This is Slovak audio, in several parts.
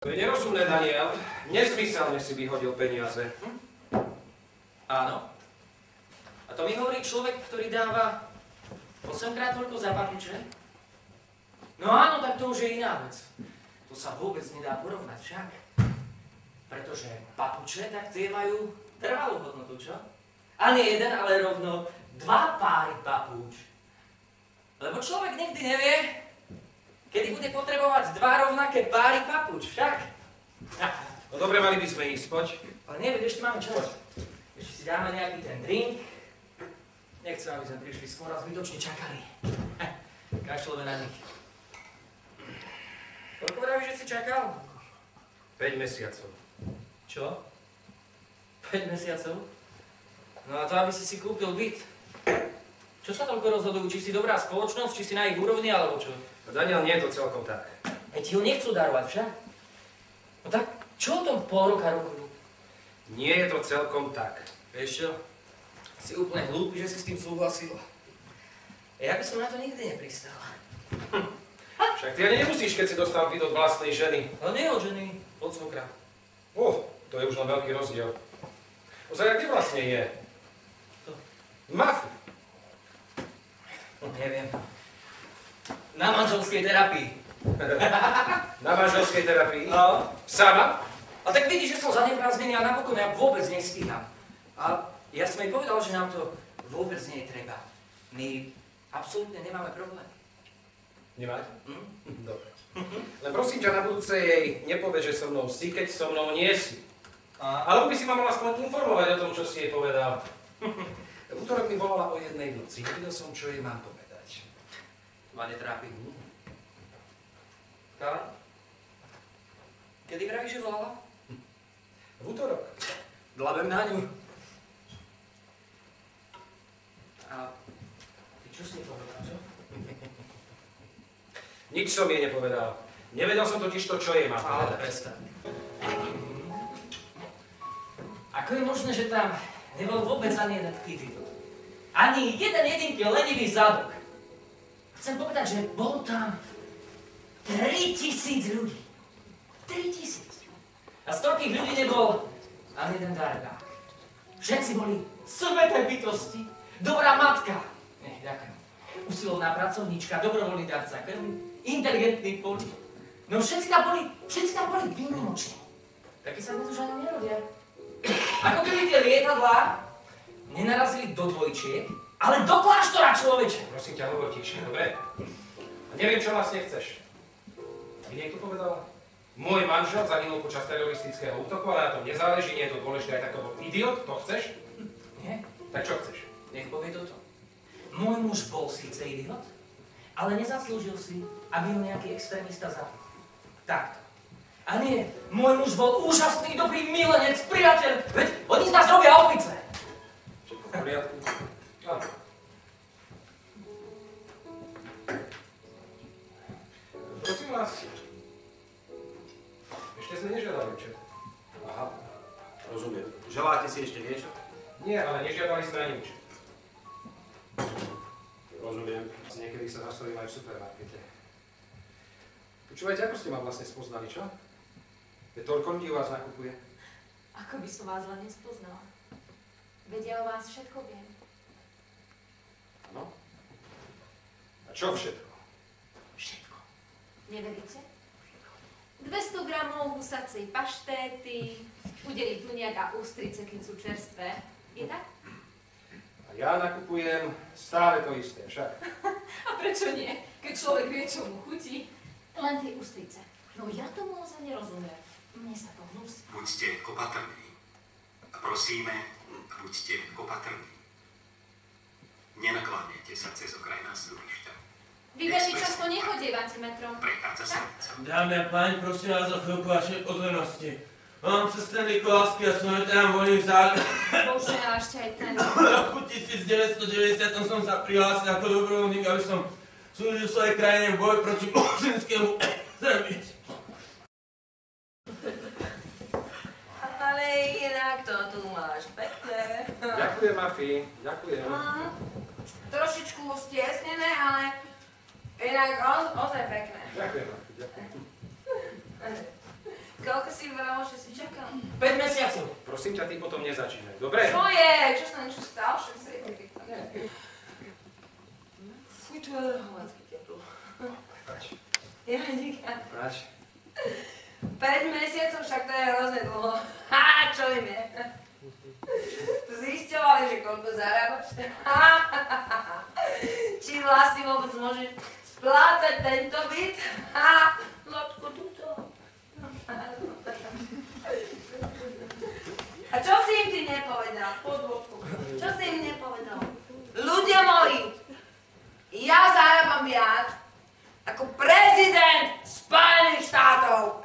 To je nerozumné, Daniel. Nezmyselne si vyhodil peniaze. Áno. A to mi hovorí človek, ktorý dáva 8-krát toľko za papuče? No áno, tak to už je iná vec. To sa vôbec nedá porovnať však. Pretože papuče, tak tie majú trvalú hodnotu, čo? A nie jeden, ale rovno 2 páry papúč. Lebo človek nikdy nevie, kedy bude potrebovať 2 rovnaké páry papúč, však? No dobre, mali by sme ísť, poď. Ale nie, ešte máme čas. Ešte si dáme nejaký ten drink. Nechcem, aby sme prišli skôr a zbytočne čakali. Kašľove na nich. Koľko vravíš, že si čakal? 5 mesiacov. Čo? 5 mesiacov? No a to, aby si kúpil byt. Čo sa toľko rozhodujú? Či si dobrá spoločnosť, či si na ich úrovni, alebo čo? Daniel, nie je to celkom tak. Ti ho nechcú darovať, však? No tak, čo o tom pol roka rokujú? Nie je to celkom tak. Vieš čo? Si úplne hlúpy, že si s tým súhlasil. Ja by som na to nikdy nepristal. Však ty ani nemusíš, keď si dostal byt od vlastnej ženy. Ale nie od ženy, od svokra. To je už len veľký rozdiel. Ozaj, kde vlastne je? To. Mafi. Neviem. Na manželskej terapii. Na manželskej terapii? No. Sama? A tak vidíš, že som zaneprázdnený a napokon ja vôbec nestíham. A ja som jej povedal, že nám to vôbec nie je treba. My absolútne nemáme problém. Nemáte? Dobre. Len prosím ťa, na budúce jej nepovieš, že so mnou si, keď so mnou nie si. Alebo by si ma mala aspoň informovať o tom, čo si jej povedal. V útorok mi volala o 1:00 v noci. Nevedel som, čo jej mám povedať. Ma netrápi. Karol? Kedy vravíš, že volala? V útorok. Dlabem na ňu. A ty čo si jej povedal, čo? Nič som jej nepovedal. Nevedel som totiž to, čo jej mám povedať. Ale prestaň. Ako je možné, že tam nebol vôbec ani jeden idiot? Ani jeden jedinky lenivý zadok. Chcem povedať, že bolo tam 3000 ľudí. 3000. A z toľkých ľudí nebol ani jeden darebák. Všetci boli sveté bytosti, dobrá matka. Ďakujem. Usilovná pracovníčka, dobrovoľný darca krvi, inteligentný politik. No všetci tam boli výnimoční. Takí sa dnes už ani nerodia. Ako keby tie lietadlá nenarazili do dvojčiek, ale do kláštora, človeče. Prosím ťa, hovor tichšie, dobre? A neviem, čo vlastne chceš. Mi niekto povedal? Môj manžel zahynul počas teroristického útoku, ale na tom nezáleží, nie je to dôležité, aj tak to bol idiot, to chceš? Nie? Tak čo chceš? Nech povie toto. Môj muž bol síce idiot, ale nezaslúžil si, aby ho nejaký extrémista zabil. Takto. A nie, môj muž bol úžasný, dobrý milenec, priateľ, veď oni z nás robia opice. Všetko v poriadku? Áno. Prosím vás, ešte sme nežiadali účet. Aha, rozumiem. Želáte si ešte niečo? Nie, ale nežiadali sme ani účet. Rozumiem. Niekedy sa zastavím aj v supermarkete. Počúvajte, ako ste ma vlastne spoznali, čo? Veď toľko ľudí u vás nakupuje. Ako by som vás len nespoznala. Veď ja o vás všetko viem. Áno? A čo všetko? Všetko. Neveríte? 200 gramov husacej paštéty, udeliť tuniak a ústrice, keď sú čerstvé. Je tak? A ja nakupujem stále to isté, však. A prečo nie? Keď človek vie, čo mu chutí. Len tie ústrice. No ja tomu ozaj nerozumiem. Mne sa to hnusí. Buďte opatrní. A prosíme, buďte opatrní. Nenakláňajte sa cez okraj nástupišťa. Vy veľmi často nechodievate metrom. Prechádza sa. Dámy a páni, prosím vás o chvíľku vašej pozornosti. Mám sestrný Kolasky a som veterán vojny v zále. Bože, a ešte aj ten. V roku 1990 som sa prihlásil ako dobrovoľník, aby som slúžil svojej krajine v boji proti mošinskému zrbiť. Ale inak to tu máš pekné. Ďakujem, Mafi, ďakujem. Trošičku stiesnené, ale inak ozaj pekné. Ďakujem, Mafi, ďakujem. si vravel, že si čakal? 5 mesiacov. Prosím ťa, ty potom nezačínaj, dobre? Čo je? Čo sa niečo stalo? Však sa je to Fuj, tu je hovacky teplo. Prepač. Ja díka. Prepač. 5 mesiacov, však to je hrozne dlho. Ha, čo im je? Zisťovali, že koľko zarábaš? Či vlastne vôbec môžeš splácať tento byt? Ha, loďku tuto. A čo si im ty nepovedal? Podvodku. Čo si im nepovedal? Ľudia moji, ja zarábam viac ako prezident Spojených štátov.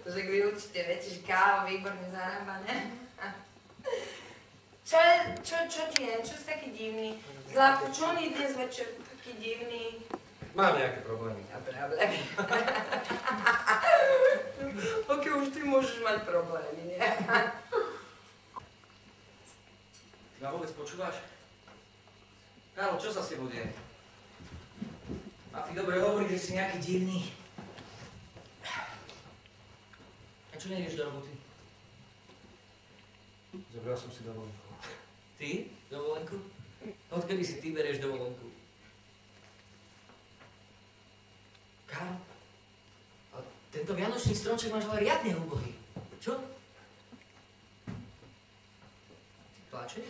Že vy určite viete, že káva výborne zarába, ne? Čo ti je? Čo si taký divný? Zlatko, čo oni dnes večer taký divný? Mám nejaké problémy. A problémy. Ok, už ty môžeš mať problémy, nie? Ty ma vôbec počúvaš? Kálo, čo sa s tebou deje? Mafi dobre hovorí, že si nejaký divný. A čo nejdeš do roboty? Zobral som si dovolenku. Ty? Dovolenku? Odkedy si ty bereš dovolenku? Kálo? A tento vianočný stromček máš ale riadne úbohý. Čo? Ty pláčeš?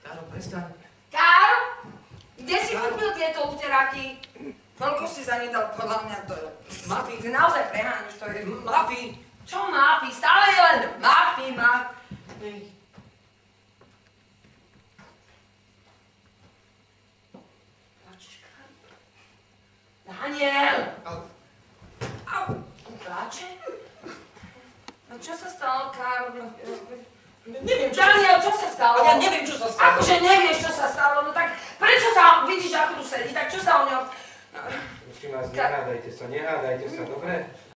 Kálo, prestaň. Karl? Kde si kúpil tieto uteráky? Koľko si za ne dal? Podľa mňa to je... Mafi. Ty naozaj preháňaš, to je... Mafi! Čo Mafi? Stále je len Mafi. Plačeš, Karl? Daniel! Au! Plače? No čo sa stalo, Karl? Neviem, čo Daniel, čo sa stalo? Ja neviem, čo sa stalo. Akože nevieš, čo sa stalo, no tak prečo sa, vidíš, ako tu sedí, tak čo sa o ňom... Prosím vás, nehádajte sa, dobre?